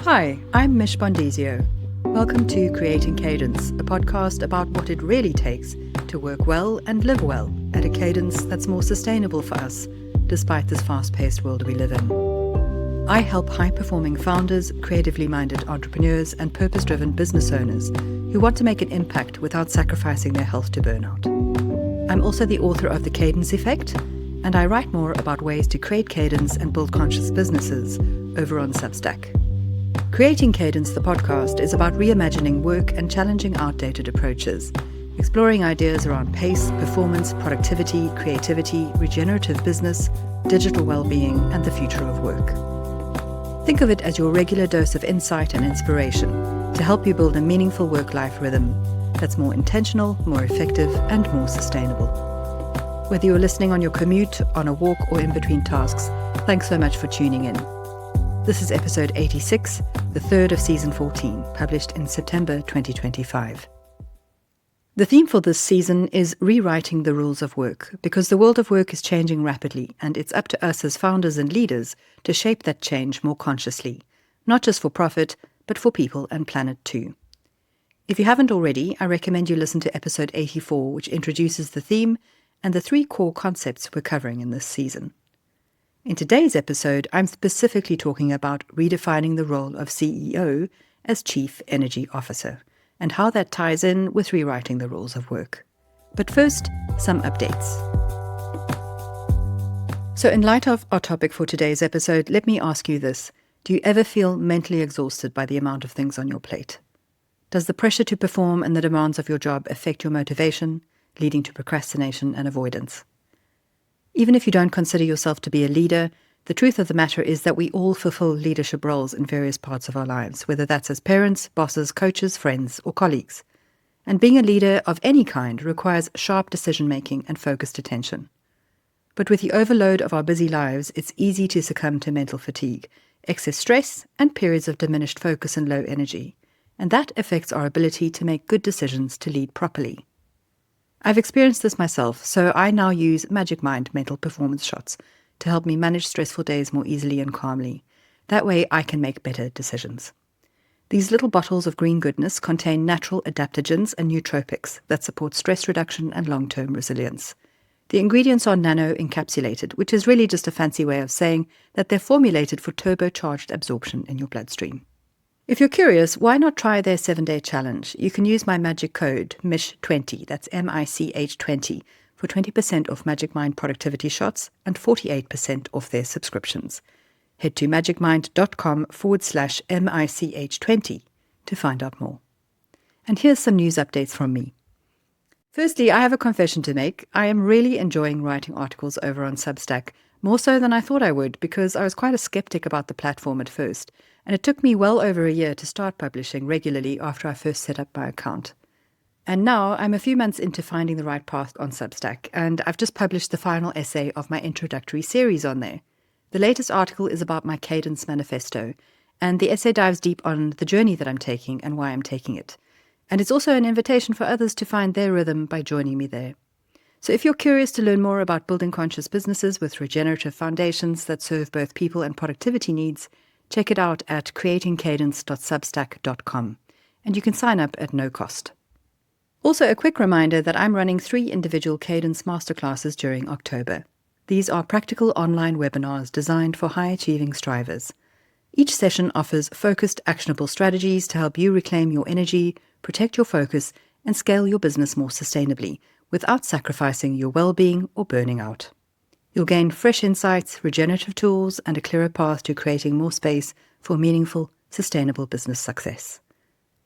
Hi, I'm Mich Bondesio. Welcome to Creating Cadence, a podcast about what it really takes to work well and live well at a cadence that's more sustainable for us, despite this fast-paced world we live in. I help high-performing founders, creatively minded entrepreneurs, and purpose-driven business owners who want to make an impact without sacrificing their health to burnout. I'm also the author of The Cadence Effect, and I write more about ways to create cadence and build conscious businesses over on Substack. Creating Cadence, the podcast, is about reimagining work and challenging outdated approaches, exploring ideas around pace, performance, productivity, creativity, regenerative business, digital well-being, and the future of work. Think of it as your regular dose of insight and inspiration to help you build a meaningful work-life rhythm that's more intentional, more effective, and more sustainable. Whether you're listening on your commute, on a walk, or in between tasks, thanks so much for tuning in. This is episode 86, the third of season 14, published in September 2025. The theme for this season is rewriting the rules of work, because the world of work is changing rapidly, and it's up to us as founders and leaders to shape that change more consciously, not just for profit, but for people and planet too. If you haven't already, I recommend you listen to episode 84, which introduces the theme and the 3 core concepts we're covering in this season. In today's episode, I'm specifically talking about redefining the role of CEO as Chief Energy Officer, and how that ties in with rewriting the rules of work. But first, some updates. So in light of our topic for today's episode, let me ask you this. Do you ever feel mentally exhausted by the amount of things on your plate? Does the pressure to perform and the demands of your job affect your motivation, leading to procrastination and avoidance? Even if you don't consider yourself to be a leader, the truth of the matter is that we all fulfill leadership roles in various parts of our lives, whether that's as parents, bosses, coaches, friends, or colleagues. And being a leader of any kind requires sharp decision-making and focused attention. But with the overload of our busy lives, it's easy to succumb to mental fatigue, excess stress, and periods of diminished focus and low energy. And that affects our ability to make good decisions to lead properly. I've experienced this myself, so I now use Magic Mind mental performance shots to help me manage stressful days more easily and calmly. That way I can make better decisions. These little bottles of green goodness contain natural adaptogens and nootropics that support stress reduction and long-term resilience. The ingredients are nano-encapsulated, which is really just a fancy way of saying that they're formulated for turbocharged absorption in your bloodstream. If you're curious, why not try their 7-day challenge? You can use my magic code, MICH20, that's MICH20, for 20% off Magic Mind productivity shots and 48% off their subscriptions. Head to magicmind.com/MICH20 to find out more. And here's some news updates from me. Firstly, I have a confession to make. I am really enjoying writing articles over on Substack, more so than I thought I would, because I was quite a skeptic about the platform at first. And it took me well over a year to start publishing regularly after I first set up my account. And now I'm a few months into finding the right path on Substack, and I've just published the final essay of my introductory series on there. The latest article is about my Cadence Manifesto, and the essay dives deep on the journey that I'm taking and why I'm taking it. And it's also an invitation for others to find their rhythm by joining me there. So if you're curious to learn more about building conscious businesses with regenerative foundations that serve both people and productivity needs, check it out at creatingcadence.substack.com, and you can sign up at no cost. Also, a quick reminder that I'm running 3 individual Cadence masterclasses during October. These are practical online webinars designed for high-achieving strivers. Each session offers focused, actionable strategies to help you reclaim your energy, protect your focus, and scale your business more sustainably, without sacrificing your well-being or burning out. You'll gain fresh insights, regenerative tools, and a clearer path to creating more space for meaningful, sustainable business success.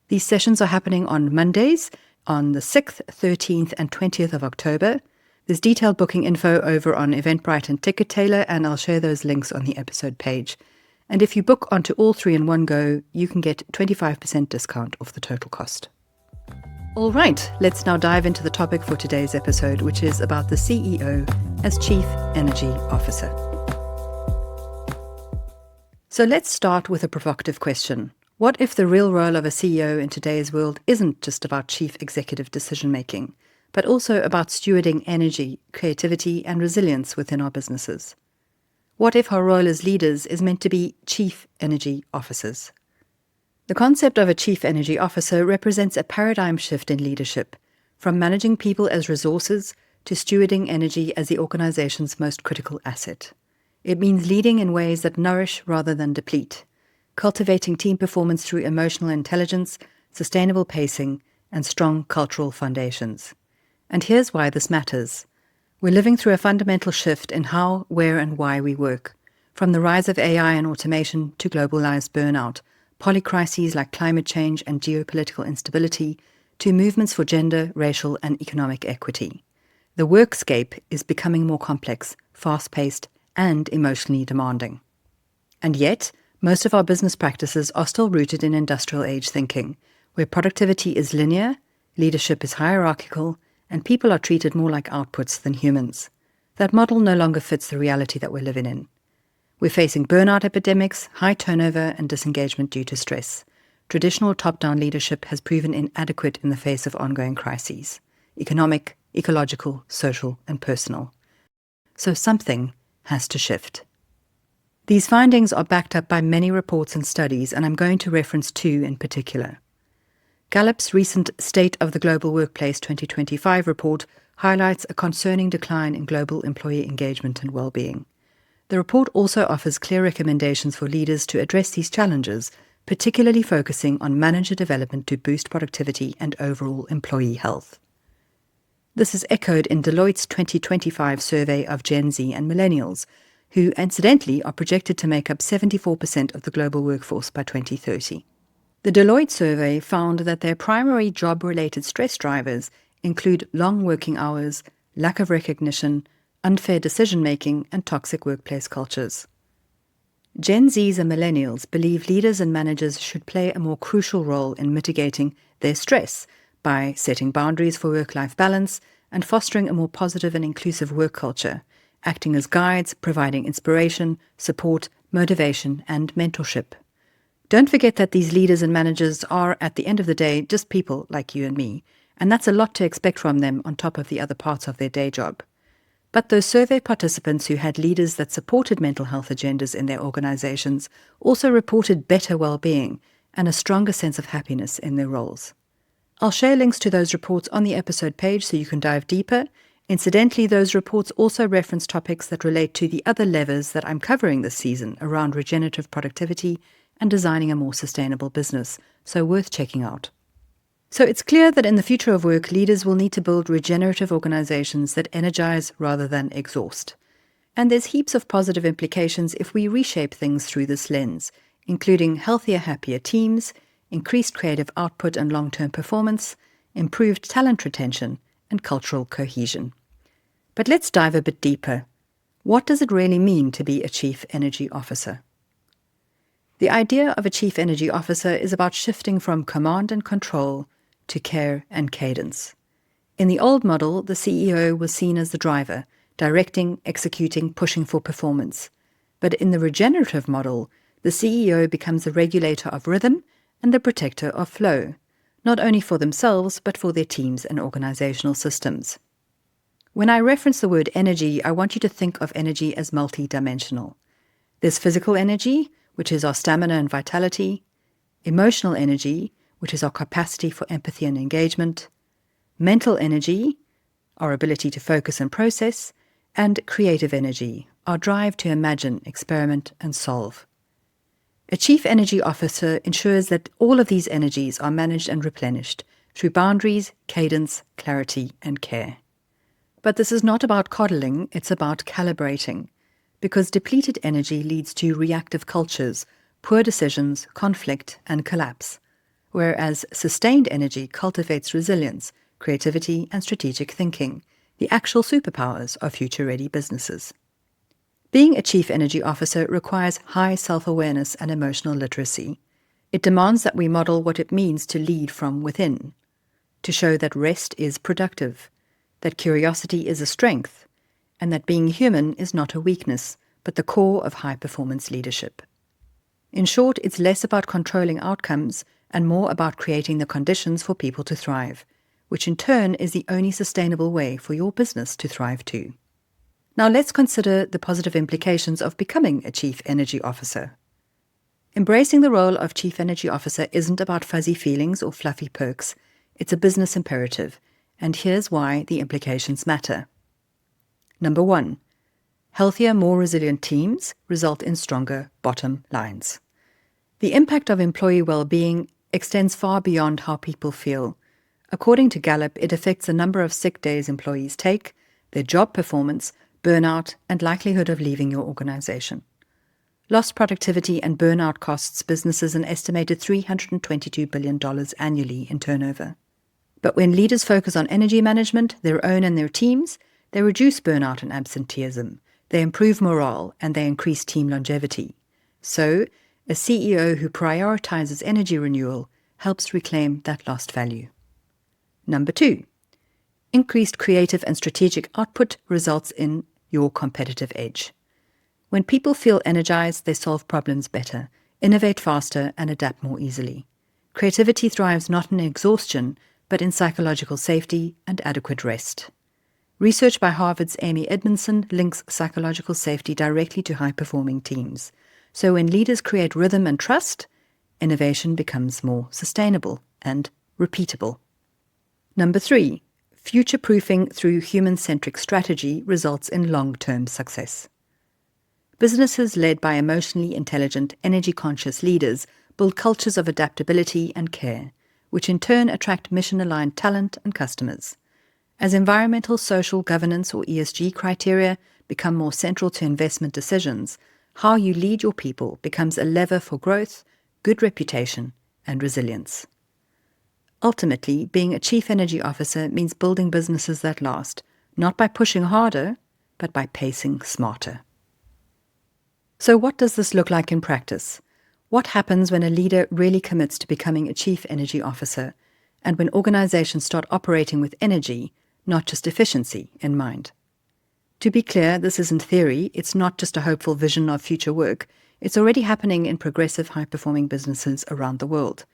These sessions are happening on Mondays, on the 6th, 13th, and 20th of October. There's detailed booking info over on Eventbrite and Ticketailor, and I'll share those links on the episode page. And if you book onto all 3 in one go, you can get 25% discount off the total cost. All right, let's now dive into the topic for today's episode, which is about the CEO as Chief Energy Officer. So let's start with a provocative question. What if the real role of a CEO in today's world isn't just about chief executive decision-making, but also about stewarding energy, creativity, and resilience within our businesses? What if our role as leaders is meant to be chief energy officers? The concept of a Chief Energy Officer represents a paradigm shift in leadership, from managing people as resources to stewarding energy as the organization's most critical asset. It means leading in ways that nourish rather than deplete, cultivating team performance through emotional intelligence, sustainable pacing, and strong cultural foundations. And here's why this matters. We're living through a fundamental shift in how, where, and why we work, from the rise of AI and automation to globalized burnout, polycrises like climate change and geopolitical instability, to movements for gender, racial, and economic equity. The workscape is becoming more complex, fast-paced, and emotionally demanding. And yet, most of our business practices are still rooted in industrial age thinking, where productivity is linear, leadership is hierarchical, and people are treated more like outputs than humans. That model no longer fits the reality that we're living in. We're facing burnout epidemics, high turnover, and disengagement due to stress. Traditional top-down leadership has proven inadequate in the face of ongoing crises: economic, ecological, social, and personal. So something has to shift. These findings are backed up by many reports and studies, and I'm going to reference two in particular. Gallup's recent State of the Global Workplace 2025 report highlights a concerning decline in global employee engagement and well-being. The report also offers clear recommendations for leaders to address these challenges, particularly focusing on manager development to boost productivity and overall employee health. This is echoed in Deloitte's 2025 survey of Gen Z and millennials, who incidentally are projected to make up 74% of the global workforce by 2030. The Deloitte survey found that their primary job-related stress drivers include long working hours, lack of recognition, unfair decision-making, and toxic workplace cultures. Gen Zs and millennials believe leaders and managers should play a more crucial role in mitigating their stress by setting boundaries for work-life balance and fostering a more positive and inclusive work culture, acting as guides, providing inspiration, support, motivation, and mentorship. Don't forget that these leaders and managers are, at the end of the day, just people like you and me, and that's a lot to expect from them on top of the other parts of their day job. But those survey participants who had leaders that supported mental health agendas in their organizations also reported better well-being and a stronger sense of happiness in their roles. I'll share links to those reports on the episode page so you can dive deeper. Incidentally, those reports also reference topics that relate to the other levers that I'm covering this season around regenerative productivity and designing a more sustainable business, so worth checking out. So it's clear that in the future of work, leaders will need to build regenerative organizations that energize rather than exhaust. And there's heaps of positive implications if we reshape things through this lens, including healthier, happier teams, increased creative output and long-term performance, improved talent retention, and cultural cohesion. But let's dive a bit deeper. What does it really mean to be a Chief Energy Officer? The idea of a Chief Energy Officer is about shifting from command and control to care and cadence. In the old model, the CEO was seen as the driver, directing, executing, pushing for performance. But in the regenerative model, the CEO becomes the regulator of rhythm and the protector of flow, not only for themselves, but for their teams and organizational systems. When I reference the word energy, I want you to think of energy as multidimensional. There's physical energy, which is our stamina and vitality, emotional energy, which is our capacity for empathy and engagement, mental energy, our ability to focus and process, and creative energy, our drive to imagine, experiment, and solve. A Chief Energy Officer ensures that all of these energies are managed and replenished through boundaries, cadence, clarity, and care. But this is not about coddling, it's about calibrating, because depleted energy leads to reactive cultures, poor decisions, conflict, and collapse, whereas sustained energy cultivates resilience, creativity, and strategic thinking, the actual superpowers of future-ready businesses. Being a Chief Energy Officer requires high self-awareness and emotional literacy. It demands that we model what it means to lead from within, to show that rest is productive, that curiosity is a strength, and that being human is not a weakness, but the core of high-performance leadership. In short, it's less about controlling outcomes and more about creating the conditions for people to thrive, which in turn is the only sustainable way for your business to thrive too. Now let's consider the positive implications of becoming a Chief Energy Officer. Embracing the role of Chief Energy Officer isn't about fuzzy feelings or fluffy perks. It's a business imperative, and here's why the implications matter. Number 1. Healthier, more resilient teams result in stronger bottom lines. The impact of employee well-being extends far beyond how people feel. According to Gallup, it affects the number of sick days employees take, their job performance, burnout, and likelihood of leaving your organization. Lost productivity and burnout costs businesses an estimated $322 billion annually in turnover. But when leaders focus on energy management, their own and their teams, they reduce burnout and absenteeism, they improve morale, and they increase team longevity. So, a CEO who prioritizes energy renewal helps reclaim that lost value. Number 2. Increased creative and strategic output results in your competitive edge. When people feel energized, they solve problems better, innovate faster, and adapt more easily. Creativity thrives not in exhaustion, but in psychological safety and adequate rest. Research by Harvard's Amy Edmondson links psychological safety directly to high-performing teams. So when leaders create rhythm and trust, innovation becomes more sustainable and repeatable. Number 3. Future-proofing through human-centric strategy results in long-term success. Businesses led by emotionally intelligent, energy-conscious leaders build cultures of adaptability and care, which in turn attract mission-aligned talent and customers. As environmental, social, governance, or ESG criteria become more central to investment decisions, how you lead your people becomes a lever for growth, good reputation, and resilience. Ultimately, being a Chief Energy Officer means building businesses that last, not by pushing harder, but by pacing smarter. So what does this look like in practice? What happens when a leader really commits to becoming a Chief Energy Officer, and when organizations start operating with energy, not just efficiency, in mind? To be clear, this isn't theory. It's not just a hopeful vision of future work. It's already happening in progressive, high-performing businesses around the world.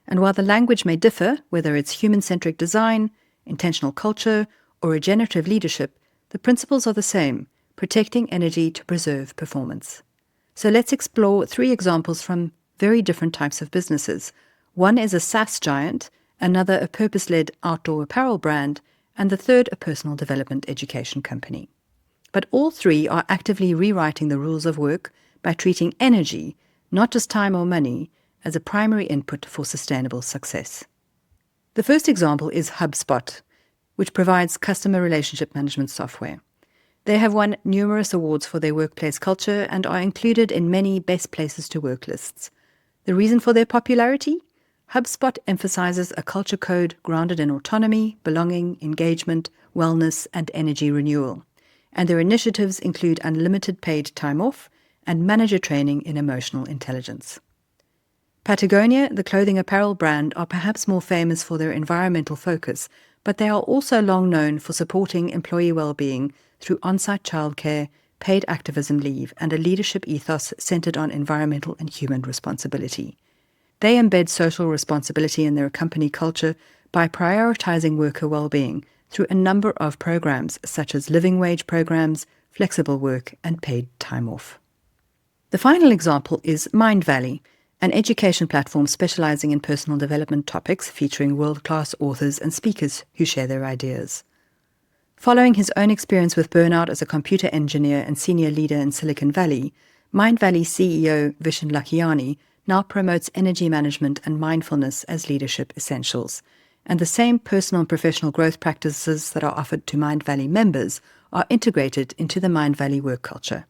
And while the language may differ, whether it's human-centric design, intentional culture, or regenerative leadership, the principles are the same: protecting energy to preserve performance. So let's explore 3 examples from very different types of businesses. One is a SaaS giant, another a purpose-led outdoor apparel brand, and the third a personal development education company. But all 3 are actively rewriting the rules of work by treating energy, not just time or money, as a primary input for sustainable success. The first example is HubSpot, which provides customer relationship management software. They have won numerous awards for their workplace culture and are included in many best places to work lists. The reason for their popularity? HubSpot emphasizes a culture code grounded in autonomy, belonging, engagement, wellness, and energy renewal. And their initiatives include unlimited paid time off and manager training in emotional intelligence. Patagonia, the clothing apparel brand, are perhaps more famous for their environmental focus, but they are also long known for supporting employee well-being through on-site childcare, paid activism leave, and a leadership ethos centered on environmental and human responsibility. They embed social responsibility in their company culture by prioritizing worker well-being through a number of programs such as living wage programs, flexible work, and paid time off. The final example is Mindvalley, an education platform specializing in personal development topics featuring world-class authors and speakers who share their ideas. Following his own experience with burnout as a computer engineer and senior leader in Silicon Valley, Mindvalley CEO Vishen Lakhiani now promotes energy management and mindfulness as leadership essentials, and the same personal and professional growth practices that are offered to Mindvalley members are integrated into the Mindvalley work culture.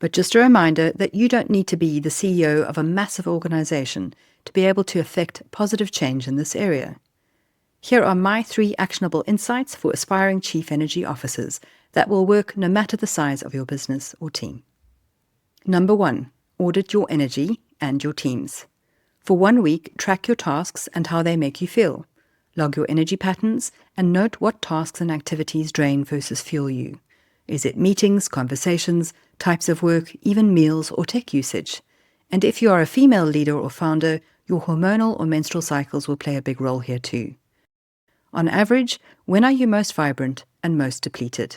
But just a reminder that you don't need to be the CEO of a massive organization to be able to affect positive change in this area. Here are my 3 actionable insights for aspiring Chief Energy Officers that will work no matter the size of your business or team. Number 1, audit your energy and your teams. For 1 week, track your tasks and how they make you feel. Log your energy patterns and note what tasks and activities drain versus fuel you. Is it meetings, conversations, types of work, even meals or tech usage? And if you are a female leader or founder, your hormonal or menstrual cycles will play a big role here too. On average, when are you most vibrant and most depleted?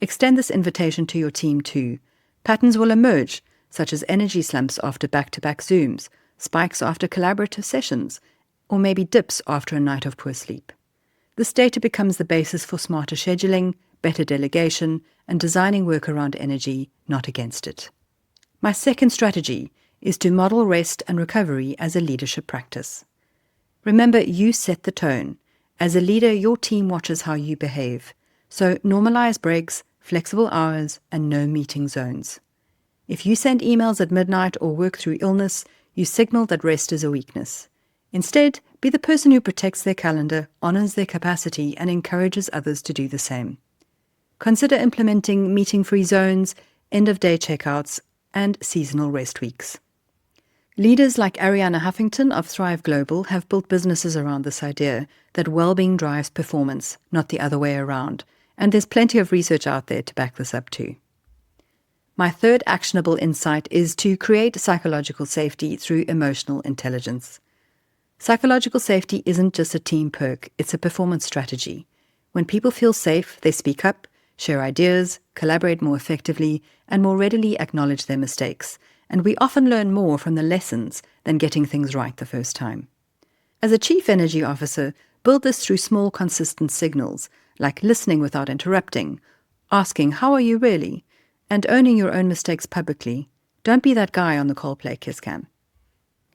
Extend this invitation to your team too. Patterns will emerge, such as energy slumps after back-to-back Zooms, spikes after collaborative sessions, or maybe dips after a night of poor sleep. This data becomes the basis for smarter scheduling, better delegation, and designing work around energy, not against it. My second strategy is to model rest and recovery as a leadership practice. Remember, you set the tone. As a leader, your team watches how you behave. So normalize breaks, flexible hours, and no meeting zones. If you send emails at midnight or work through illness, you signal that rest is a weakness. Instead, be the person who protects their calendar, honors their capacity, and encourages others to do the same. Consider implementing meeting-free zones, end-of-day checkouts, and seasonal rest weeks. Leaders like Arianna Huffington of Thrive Global have built businesses around this idea that well-being drives performance, not the other way around, and there's plenty of research out there to back this up too. My third actionable insight is to create psychological safety through emotional intelligence. Psychological safety isn't just a team perk, it's a performance strategy. When people feel safe, they speak up, share ideas, collaborate more effectively, and more readily acknowledge their mistakes. And we often learn more from the lessons than getting things right the first time. As a chief energy officer, build this through small, consistent signals, like listening without interrupting, asking, "How are you really?" and owning your own mistakes publicly. Don't be that guy on the Coldplay Kiss Cam.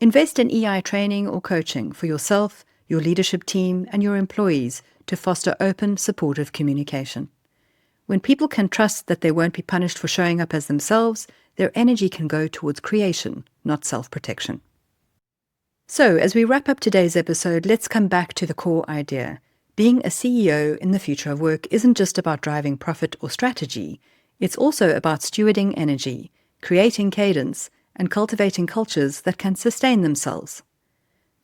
Invest in EI training or coaching for yourself, your leadership team, and your employees to foster open, supportive communication. When people can trust that they won't be punished for showing up as themselves, their energy can go towards creation, not self-protection. So, as we wrap up today's episode, let's come back to the core idea. Being a CEO in the future of work isn't just about driving profit or strategy. It's also about stewarding energy, creating cadence, and cultivating cultures that can sustain themselves.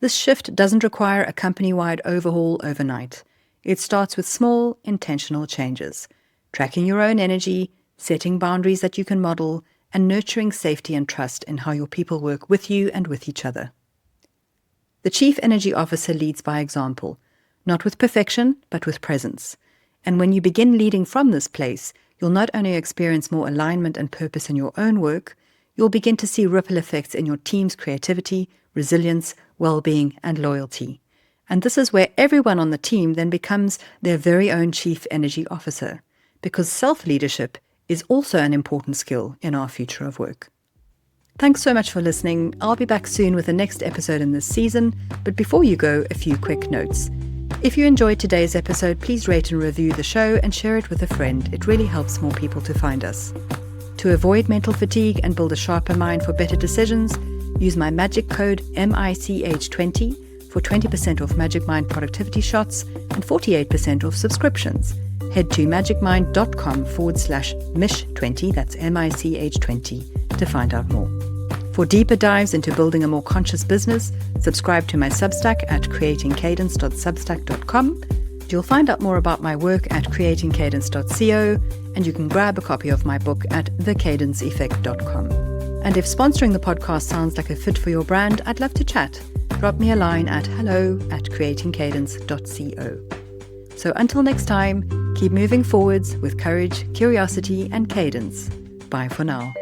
This shift doesn't require a company-wide overhaul overnight. It starts with small, intentional changes. Tracking your own energy, setting boundaries that you can model, and nurturing safety and trust in how your people work with you and with each other. The Chief Energy Officer leads by example, not with perfection, but with presence. And when you begin leading from this place, you'll not only experience more alignment and purpose in your own work, you'll begin to see ripple effects in your team's creativity, resilience, well-being, and loyalty. And this is where everyone on the team then becomes their very own Chief Energy Officer, because self-leadership is also an important skill in our future of work. Thanks so much for listening. I'll be back soon with the next episode in this season, but before you go, a few quick notes. If you enjoyed today's episode, please rate and review the show and share it with a friend. It really helps more people to find us. To avoid mental fatigue and build a sharper mind for better decisions, use my magic code MICH20 for 20% off Magic Mind productivity shots and 48% off subscriptions. Head to magicmind.com/Mich20, that's MICH20, to find out more. For deeper dives into building a more conscious business, subscribe to my Substack at creatingcadence.substack.com. You'll find out more about my work at creatingcadence.co, and you can grab a copy of my book at thecadenceeffect.com. And if sponsoring the podcast sounds like a fit for your brand, I'd love to chat. Drop me a line at hello@creatingcadence.co. So until next time, keep moving forwards with courage, curiosity, and cadence. Bye for now.